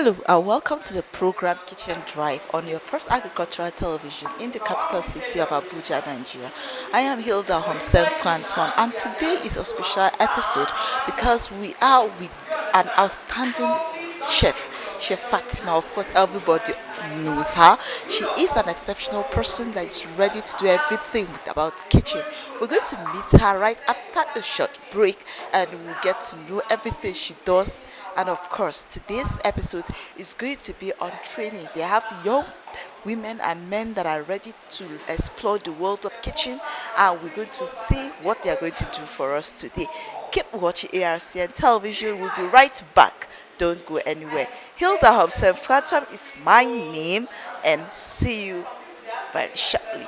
Hello and welcome to the program Kitchen Drive on your first agricultural television in the capital city of Abuja, Nigeria. I am Hilda Homsen Frantuan and today is a special episode because we are with an outstanding chef, Chef Fatima. Of course, everybody knows her. She is an exceptional person that is ready to do everything about kitchen. We're going to meet her right after a short break and we'll get to know everything she does. And of course, today's episode is going to be on training. They have young women and men that are ready to explore the world of kitchen, and we're going to see what they are going to do for us today. Keep watching ARCN television. We'll be right back. Don't go anywhere. Hilda Hobson Fatum is my name, and see you very shortly.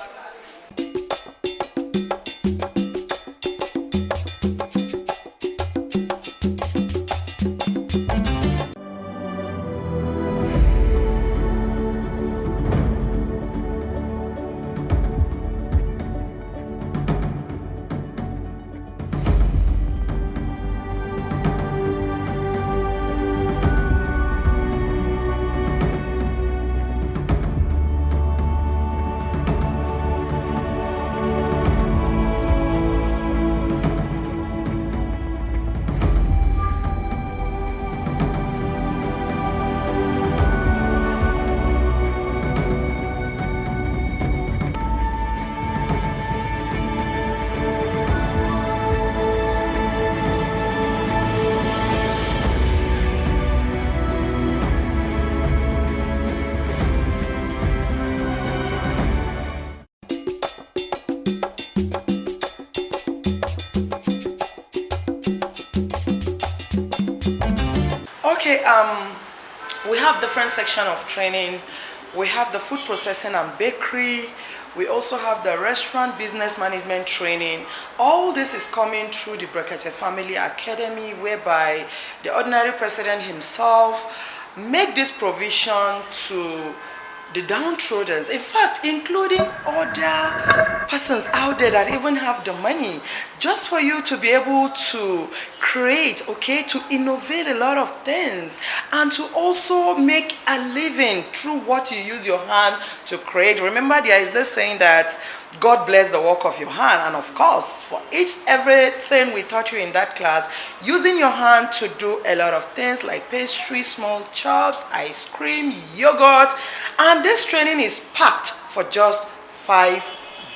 Okay, we have different section of training. We have the food processing and bakery. We also have the restaurant business management training. All this is coming through the Brekete Family Academy, whereby the ordinary president himself make this provision to the downtrodden, in fact including other persons out there that even have the money, just for you to be able to create, okay, to innovate a lot of things and to also make a living through what you use your hand to create. Remember, there is this saying that God bless the work of your hand, and of course for everything we taught you in that class, using your hand to do a lot of things like pastry, small chops, ice cream, yogurt, and this training is packed for just 5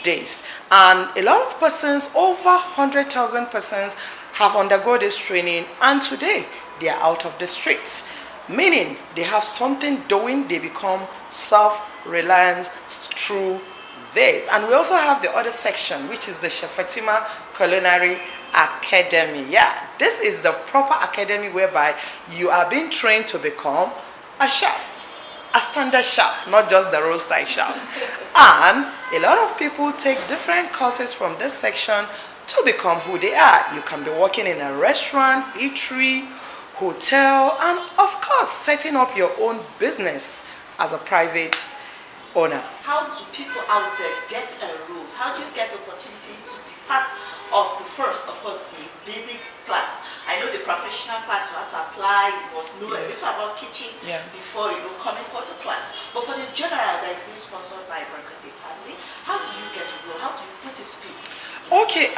days, and a lot of persons, over 100,000 persons, have undergone this training, and today they are out of the streets, meaning they have something doing. They become self-reliant through this. And we also have the other section, which is the Chef Fatima Culinary Academy. Yeah, this is the proper academy whereby you are being trained to become a chef, a standard chef, not just the roadside chef. And a lot of people take different courses from this section to become who they are. You can be working in a restaurant, eatery, hotel, and of course setting up your own business as a private owner. How do people out there get enrolled? How do you get the opportunity to be part of the first, of course, the basic class? I know the professional class, you have to apply, you must know a little about kitchen before coming for the class. But for the general that is being sponsored by Brekete Family, how do you get enrolled? How do you participate? Okay,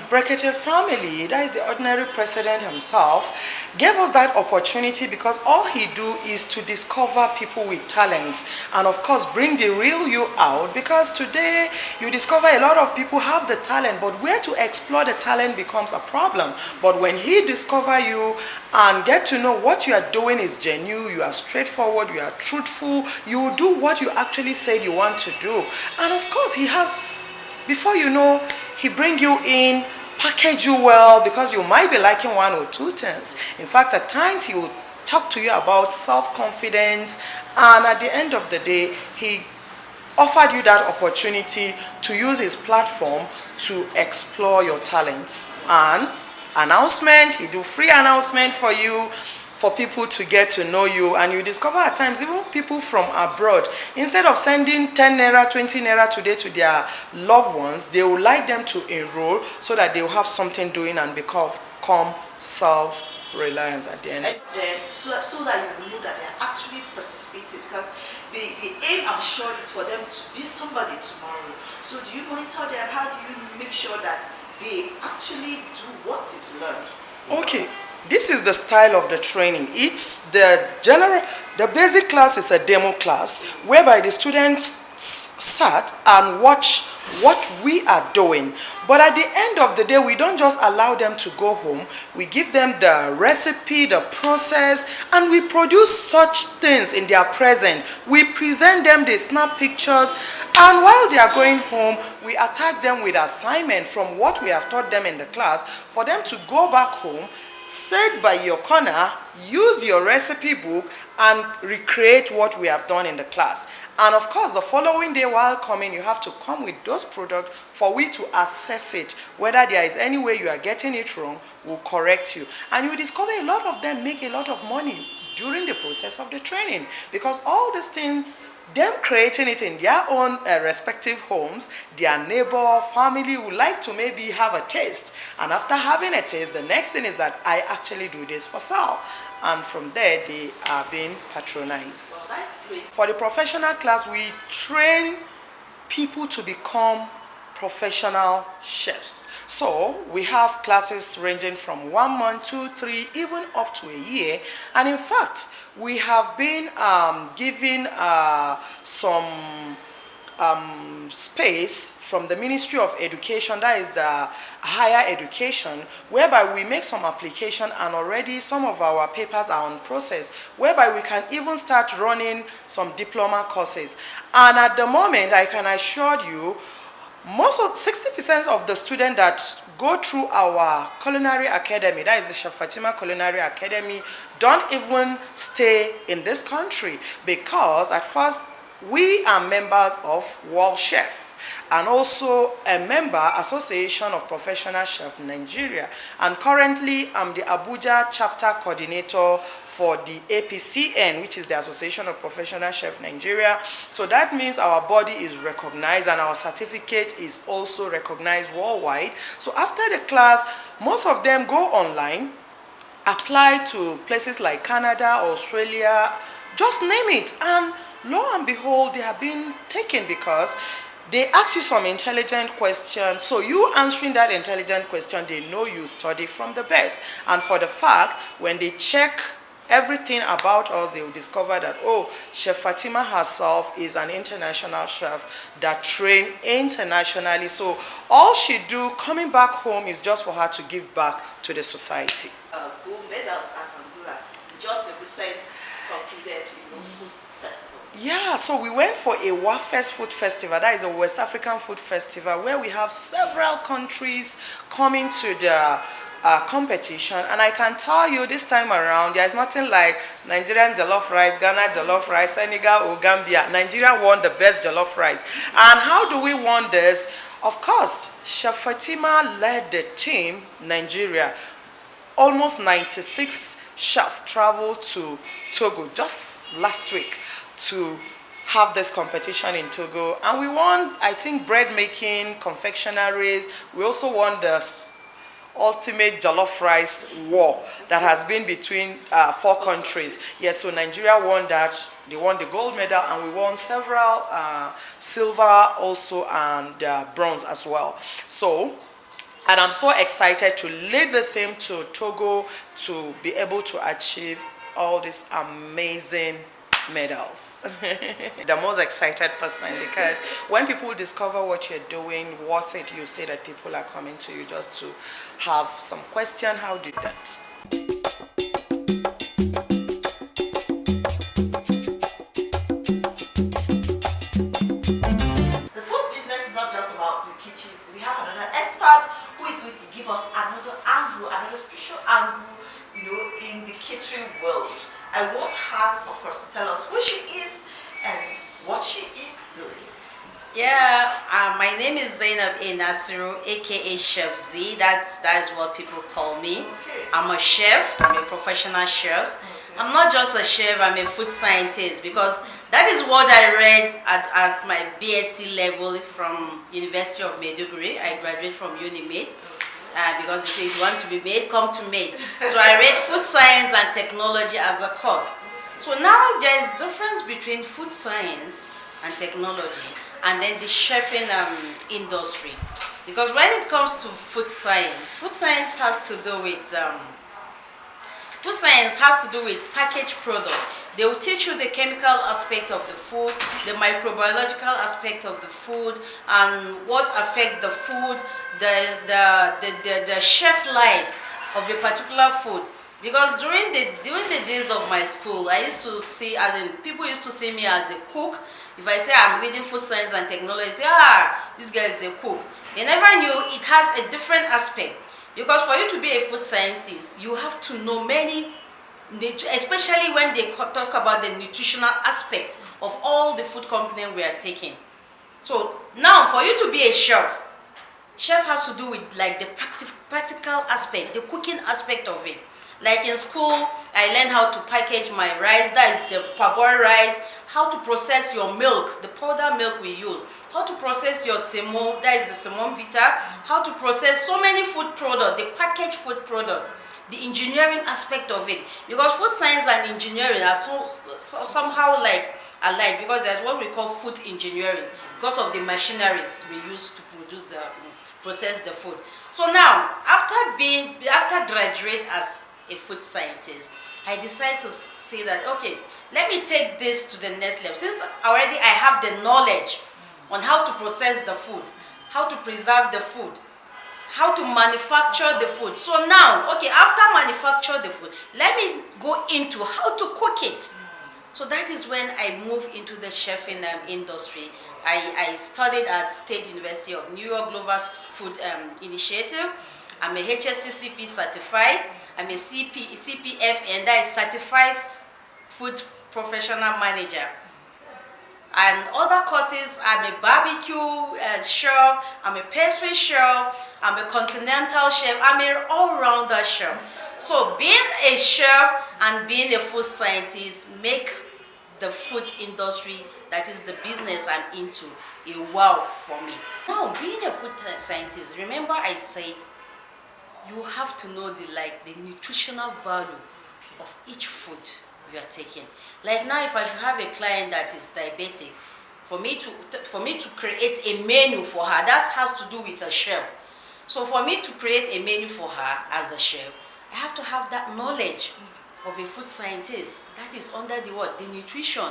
Brekete Family, that is the ordinary president himself, gave us that opportunity because all he do is to discover people with talents and of course bring the real you out, because today you discover a lot of people have the talent, but where to explore the talent becomes a problem. But when he discover you and get to know what you are doing is genuine, you are straightforward, you are truthful, you do what you actually said you want to do, and of course he has, before you know, he bring you in, package you well, because you might be liking one or two things. In fact, at times he will talk to you about self-confidence, and at the end of the day, he offered you that opportunity to use his platform to explore your talents. And announcement, he do free announcement for you, for people to get to know you, and you discover at times even people from abroad, instead of sending 10 naira, 20 naira today to their loved ones, they would like them to enroll so that they will have something doing and become self reliance at the end. And so that you know that they're actually participating, because the aim, I'm sure, is for them to be somebody tomorrow. So do you monitor them? How do you make sure that they actually do what they've learned? Okay, this is the style of the training. It's the basic class is a demo class whereby the students sat and watch what we are doing. But at the end of the day, we don't just allow them to go home. We give them the recipe, the process, and we produce such things in their present. We present them, they snap pictures, and while they are going home, we attack them with assignment from what we have taught them in the class for them to go back home, sit by your corner, use your recipe book, and recreate what we have done in the class. And of course, the following day while coming, you have to come with those products for we to assess it. Whether there is any way you are getting it wrong, we'll correct you. And you discover a lot of them make a lot of money during the process of the training, because all this thing, them creating it in their own respective homes, their neighbor, family would like to maybe have a taste. And after having a taste, the next thing is that I actually do this for sale. And from there, they are being patronized. Well, that's great. For the professional class, we train people to become professional chefs. So we have classes ranging from 1 month, 2, 3, even up to a year. And in fact, we have been given some space from the Ministry of Education, that is the higher education, whereby we make some application, and already some of our papers are on process, whereby we can even start running some diploma courses. And at the moment, I can assure you, most of 60% of the students that go through our culinary academy, that is the Chef Fatima Culinary Academy, don't even stay in this country, because at first we are members of World Chef and also a member Association of Professional Chefs Nigeria, and currently I'm the Abuja chapter coordinator for the APCN, which is the Association of Professional Chefs Nigeria. So that means our body is recognized and our certificate is also recognized worldwide. So after the class, most of them go online, apply to places like Canada, Australia, just name it, and lo and behold, they have been taken, because they ask you some intelligent questions. So you answering that intelligent question, they know you study from the best. And for the fact, when they check everything about us, they will discover that, oh, Chef Fatima herself is an international chef that trained internationally. So all she do coming back home is just for her to give back to the society. Gold medals at Angola, just the recent concluded food festival. Yeah, so we went for a WAFES food festival, that is a West African food festival, where we have several countries coming to the competition. And I can tell you this time around, there is nothing like Nigerian jollof rice, Ghana jollof rice, Senegal or Gambia. Nigeria won the best jollof rice. And how do we won this? Of course, Chef Fatima led the team, Nigeria. Almost 96 chefs traveled to Togo just last week to have this competition in Togo, and we won, I think, bread making, confectionaries. We also won the ultimate jollof rice war that has been between 4 countries. Yes, so Nigeria won that. They won the gold medal, and we won several silver also, and bronze as well. So, and I'm so excited to lead the team to Togo to be able to achieve all these amazing medals. The most excited person, because when people discover what you're doing worth it, you say that people are coming to you just to have some question. How did that? The food business is not just about the kitchen. We have another expert who is going to give us another angle, another special angle, in the catering world. I want her, of course, to tell us who she is and what she is doing. Yeah, my name is Zainab Nasiru, aka Chef Z. That's what people call me. Okay. I'm a chef. I'm a professional chef. Okay. I'm not just a chef. I'm a food scientist, because that is what I read at my BSc level from University of Maiduguri. I graduated from UniMed. because they say if you want to be made, come to made. So I read food science and technology as a course. So now there is difference between food science and technology and then the chefing industry. Because when it comes to food science has to do with packaged product. They will teach you the chemical aspect of the food, the microbiological aspect of the food, and what affect the food, the shelf life of a particular food. Because during the days of my school, I used to see, as in people used to see me as a cook. If I say I'm reading food science and technology, say, this girl is a cook. They never knew it has a different aspect. Because for you to be a food scientist, you have to know many, especially when they talk about the nutritional aspect of all the food components we are taking. So now for you to be a chef has to do with like the practical aspect, the cooking aspect of it. Like in school, I learned how to package my rice, that is the parboiled rice, how to process your milk, the powder milk we use, how to process your semo, that is the semon vita, how to process so many food products, the packaged food product, the engineering aspect of it. Because food science and engineering are somehow like alike, because there's what we call food engineering because of the machineries we use to process the food. So now, after graduate as a food scientist, I decided to say that, okay, let me take this to the next level. Since already I have the knowledge on how to process the food, how to preserve the food, how to manufacture the food. So now, okay, after manufacture the food, let me go into how to cook it. So that is when I moved into the chefing industry. I studied at State University of New York Glover's Food Initiative. I'm a HSCCP certified. I'm a CPF, and that is Certified Food Professional Manager. And other courses, I'm a barbecue chef, I'm a pastry chef, I'm a continental chef, I'm an all-rounder chef. So being a chef and being a food scientist make the food industry, that is the business I'm into, a wow for me. Now, being a food scientist, remember I said you have to know the nutritional value of each food you are taking. Like now, if I should have a client that is diabetic, for me to create a menu for her, that has to do with a chef. So for me to create a menu for her as a chef, I have to have that knowledge of a food scientist. That is under the what? The nutrition.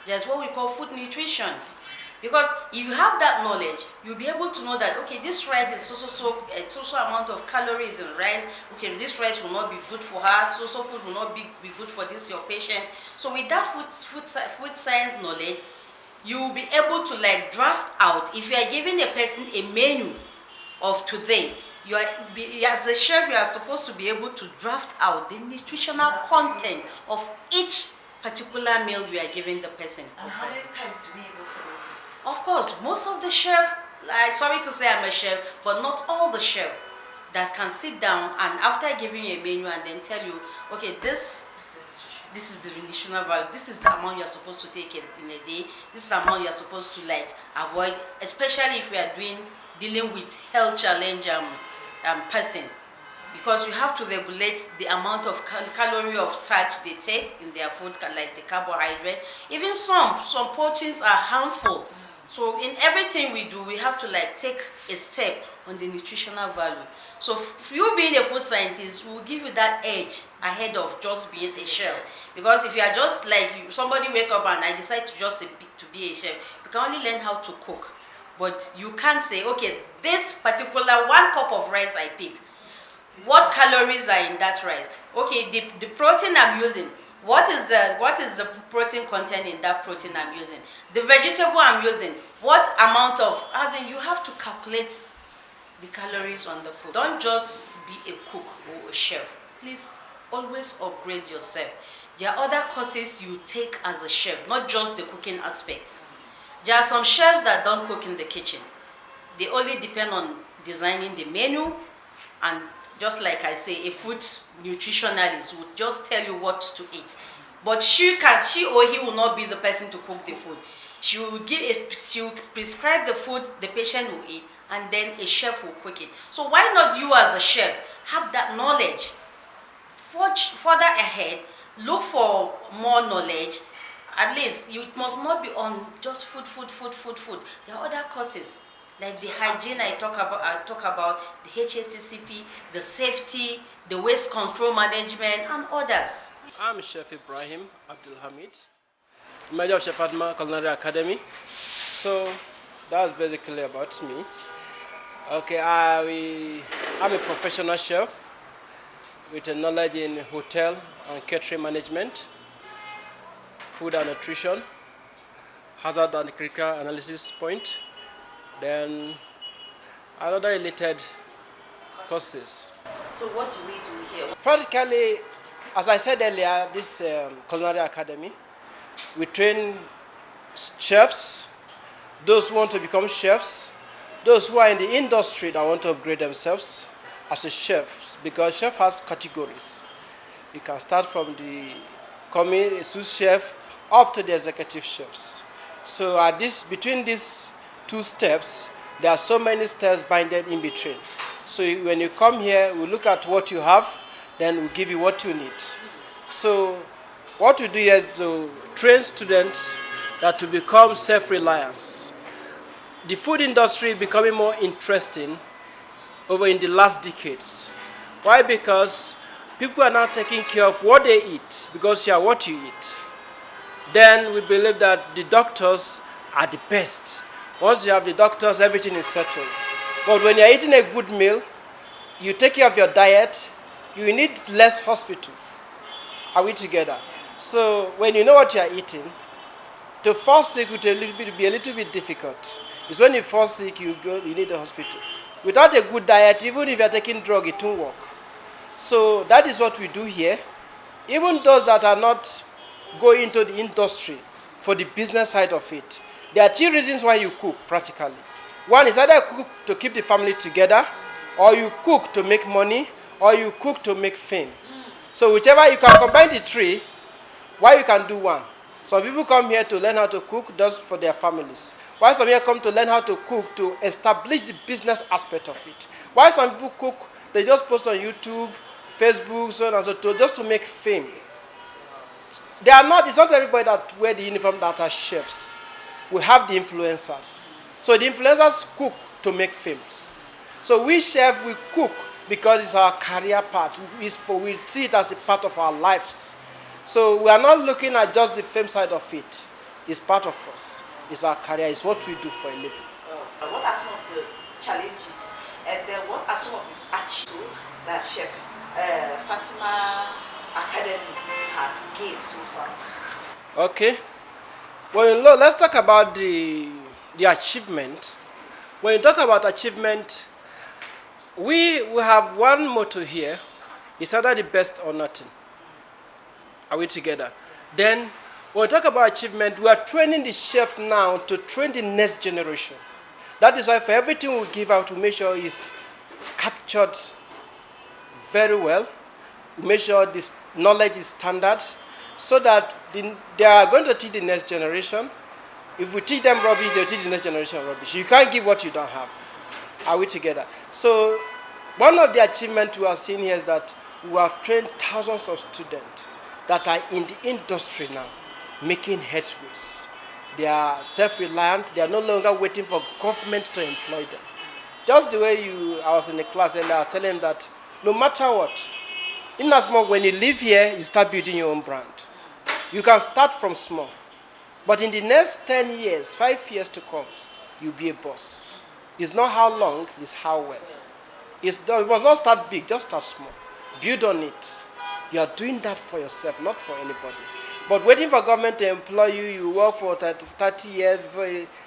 There's what we call food nutrition. Because if you have that knowledge, you'll be able to know that, okay, this rice is so amount of calories in rice. Okay, this rice will not be good for her. So food will not be good for this your patient. So with that food science knowledge, you will be able to like draft out. If you are giving a person a menu of today, as a chef, you are supposed to be able to draft out the nutritional content of each particular meal you are giving the person. And how many times do we even follow this? Of course, most of the chefs, sorry to say I'm a chef, but not all the chefs that can sit down and after giving you a menu and then tell you, okay, this is the nutritional value, this is the amount you're supposed to take in a day, this is the amount you're supposed to like avoid, especially if we are dealing with health challenge person, because you have to regulate the amount of calorie of starch they take in their food, like the carbohydrate. Even some proteins are harmful. So in everything we do, we have to like take a step on the nutritional value. So you being a food scientist will give you that edge ahead of just being a chef. Because if you are just like somebody wake up and I decide to be a chef, you can only learn how to cook. But you can't say, okay, this particular 1 cup of rice I pick, what calories are in that rice? Okay, the protein I'm using, what is the protein content in that protein I'm using? The vegetable I'm using, what amount of, as in you have to calculate the calories on the food. Don't just be a cook or a chef. Please always upgrade yourself. There are other courses you take as a chef, not just the cooking aspect. There are some chefs that don't cook in the kitchen. They only depend on designing the menu, and just like I say, a food nutritionalist would just tell you what to eat. But she or he will not be the person to cook the food. she will prescribe the food the patient will eat, and then a chef will cook it. So why not you as a chef have that knowledge? Forge further ahead, look for more knowledge. At least you must not be on just food. There are other courses like the hygiene I talk about the HACCP, the safety, the waste control management, and others. I'm Chef Ibrahim Abdulhamid, Major of Chef Adma Culinary Academy. So that's basically about me. Okay, I'm a professional chef with a knowledge in hotel and catering management, food and nutrition, hazard and critical analysis point, then other related courses. So what do we do here? Practically, as I said earlier, this culinary academy, we train chefs, those who want to become chefs, those who are in the industry that want to upgrade themselves as a chef, because chef has categories. You can start from the sous chef up to the executive chefs. So between these two steps, there are so many steps binded in between. So when you come here, we look at what you have, then we give you what you need. So what we do here is to train students that to become self-reliant. The food industry is becoming more interesting over in the last decades. Why? Because people are now taking care of what they eat, because you are what you eat. Then we believe that the doctors are the best. Once you have the doctors, everything is settled. But when you are eating a good meal, you take care of your diet, you need less hospital. Are we together? So when you know what you are eating, to fall sick would be a little bit difficult. It's when you fall sick, you need the hospital. Without a good diet, even if you are taking drug, it won't work. So that is what we do here. Even those that are not going into the industry for the business side of it, there are two reasons why you cook practically. One is either you cook to keep the family together, or you cook to make money, or you cook to make fame. So whichever, you can combine the three, why you can do one. Some people come here to learn how to cook just for their families. Why some here come to learn how to cook to establish the business aspect of it. Why some people cook, they just post on YouTube, Facebook, so on and so forth, just to make fame. It's not everybody that wear the uniform that are chefs. We have the influencers. So the influencers cook to make famous. So we chefs, we cook because it's our career path. We see it as a part of our lives. So we are not looking at just the fame side of it. It's part of us. It's our career. It's what we do for a living. What are some of the challenges, and then what are some of the achievements that Chef Fatima Academy has gained so far? Okay. Well, let's talk about the achievement. When you talk about achievement, we have one motto here. It's either the best or nothing. Are we together? Then, when we talk about achievement, we are training the chef now to train the next generation. That is why for everything we give out, we make sure it's captured very well. We make sure this knowledge is standard, so that they are going to teach the next generation. If we teach them rubbish, they'll teach the next generation rubbish. You can't give what you don't have. Are we together? So one of the achievements we are seeing here is that we have trained thousands of students that are in the industry now, making headways. They are self-reliant. They are no longer waiting for government to employ them. Just the way I was in the class and I was telling them that no matter what, in as much when you live here, you start building your own brand. You can start from small. But in the next 10 years, 5 years to come, you'll be a boss. It's not how long, it's how well. You must not start big, just start small. Build on it. You are doing that for yourself, not for anybody. But waiting for government to employ you, you work for 30 years before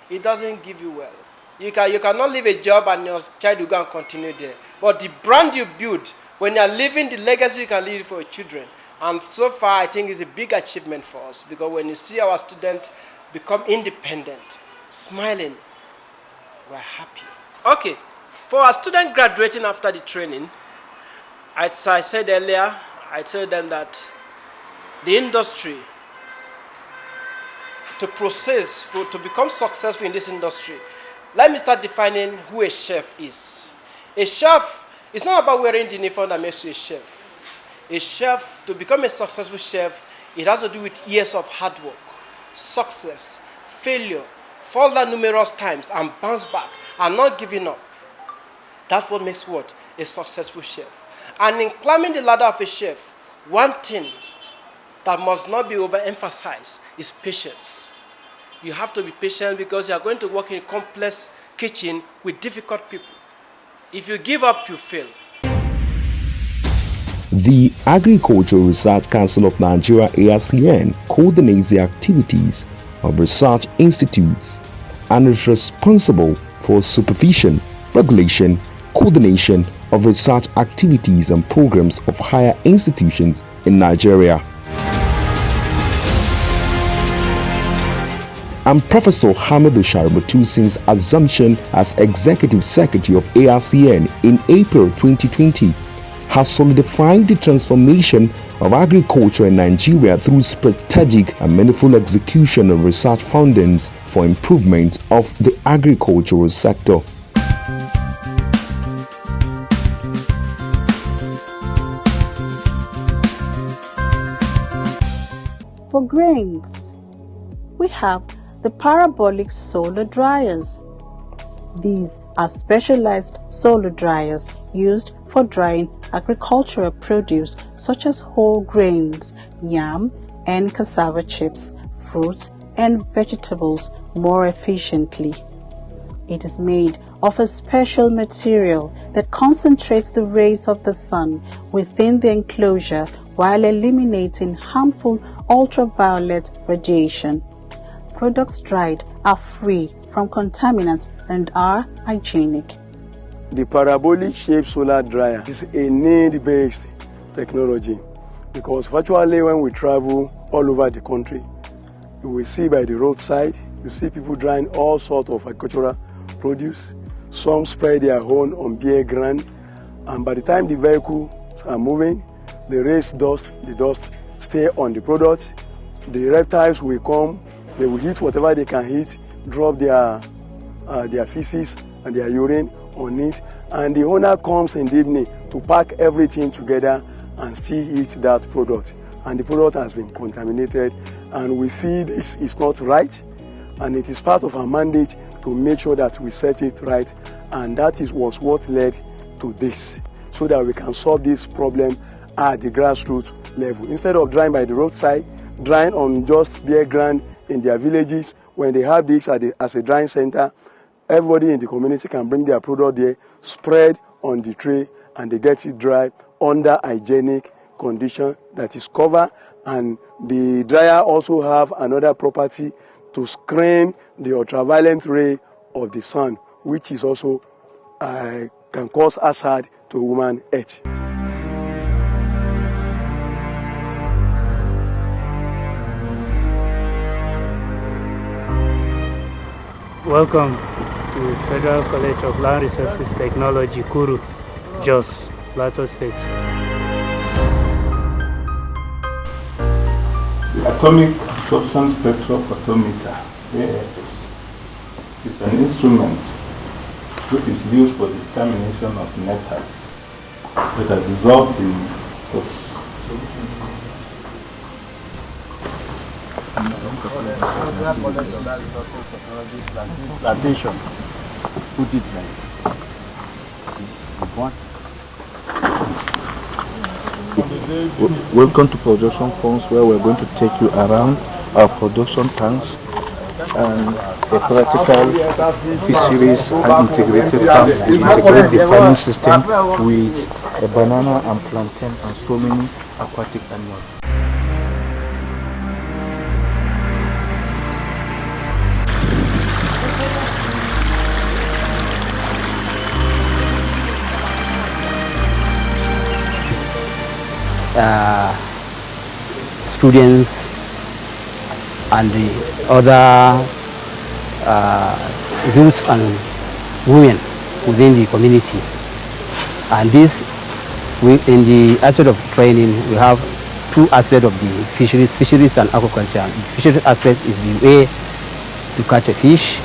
it doesn't give you well. You cannot leave a job and your child will go and continue there. But the brand you build, when you are leaving the legacy, you can leave it for your children. And so far, I think it's a big achievement for us, because when you see our students become independent, smiling, we're happy. Okay, for our students graduating after the training, as I said earlier, I told them that the industry, to process, to become successful in this industry, let me start defining who a chef is. A chef is not about wearing the uniform that makes you a chef. A chef, to become a successful chef, it has to do with years of hard work, success, failure, fall down numerous times and bounce back and not giving up. That's what makes what? A successful chef. And in climbing the ladder of a chef, one thing that must not be overemphasized is patience. You have to be patient because you are going to work in a complex kitchen with difficult people. If you give up, you fail. The Agricultural Research Council of Nigeria (ARCN) coordinates the activities of research institutes and is responsible for supervision, regulation, coordination of research activities and programs of higher institutions in Nigeria. And Professor Hamidu Shaributu, since assumption as Executive Secretary of ARCN in April 2020, has solidified the transformation of agriculture in Nigeria through strategic and meaningful execution of research findings for improvement of the agricultural sector. For grains, we have the parabolic solar dryers. These are specialized solar dryers used for drying agricultural produce such as whole grains, yam and cassava chips, fruits and vegetables more efficiently. It is made of a special material that concentrates the rays of the sun within the enclosure while eliminating harmful ultraviolet radiation. Products dried are free from contaminants and are hygienic. The parabolic shaped solar dryer is a need-based technology because virtually when we travel all over the country, you will see by the roadside, you see people drying all sorts of agricultural produce. Some spread their own on bare ground, and by the time the vehicles are moving, they raise dust, the dust stay on the products. The reptiles will come, they will eat whatever they can eat, drop their feces and their urine on it, and the owner comes in the evening to pack everything together and still eat that product, and the product has been contaminated, and we feel this is not right, and it is part of our mandate to make sure that we set it right, and that was what led to this, so that we can solve this problem at the grassroots level. Instead of drying by the roadside, drying on just bare ground in their villages, when they have this as a drying center, everybody in the community can bring their product there, spread on the tray, and they get it dry under hygienic condition that is covered. And the dryer also have another property to screen the ultraviolet ray of the sun, which is also can cause hazard to human health. Welcome to Federal College of Land Resources Technology, Kuru, Jos, Plateau State. The atomic absorption spectrophotometer, AFS, is an instrument which is used for the determination of metals that are dissolved in source. Plantation. Put it like welcome to production farms, where we're going to take you around our production tanks and a practical fisheries and integrated farm. We integrate the farming system with a banana and plantain and so many aquatic animals. Students and the other youths and women within the community. And this, in the aspect of training, we have two aspects of the fisheries and aquaculture. The fisheries aspect is the way to catch a fish,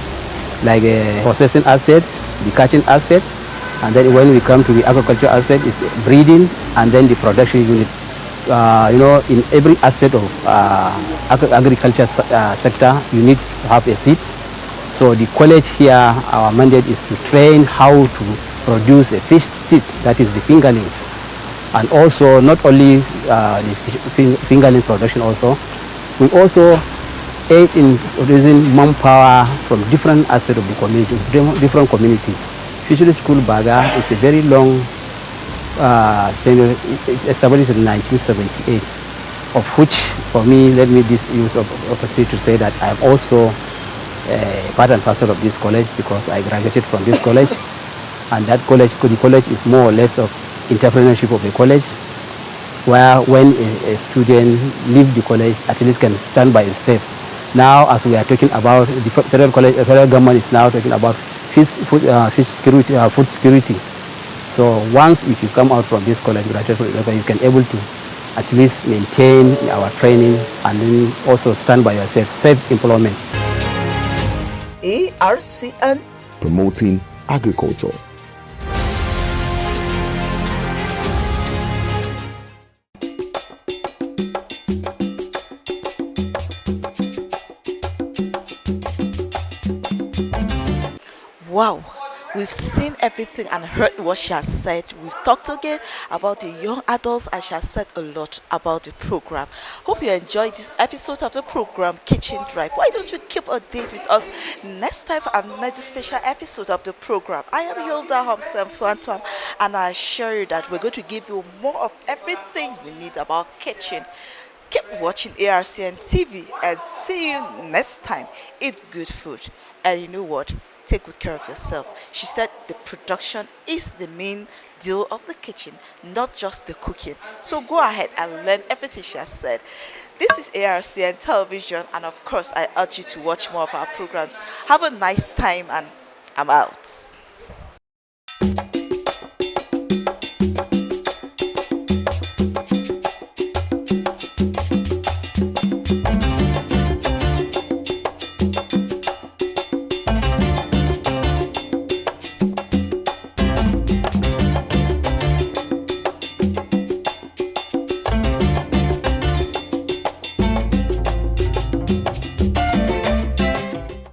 like a processing aspect, the catching aspect, and then when we come to the aquaculture aspect, is the breeding and then the production unit. In every aspect of agriculture sector, you need to have a seed. So the college here, our mandate is to train how to produce a fish seed, that is the fingerlings. And also not only the fingerling production also, we also aid in producing manpower from different aspects of the community, different communities. Fishery School Baga is a very long standard. It's established in 1978, of which, for me, let me this use of opportunity to say that I am also part and parcel of this college because I graduated from this college, and that college, the college is more or less of entrepreneurship of the college, where when a student leaves the college, at least can stand by itself. Now, as we are talking about the federal government is now talking about food security. So once if you come out from this college, you can able to at least maintain our training and then also stand by yourself, self-employment. ARCN promoting agriculture. Wow, we've seen everything and heard what she has said. We've talked again about the young adults and she has said a lot about the program. Hope you enjoyed this episode of the program Kitchen Drive. Why don't you keep a date with us next time for another special episode of the program? I am Hilda Homsen and I assure you that we're going to give you more of everything you need about kitchen. Keep watching ARCN TV and see you next time. Eat good food. And you know what? Take good care of yourself. She said the production is the main deal of the kitchen, not just the cooking. So go ahead and learn everything she has said. This is ARCN Television, and of course, I urge you to watch more of our programs. Have a nice time, and I'm out.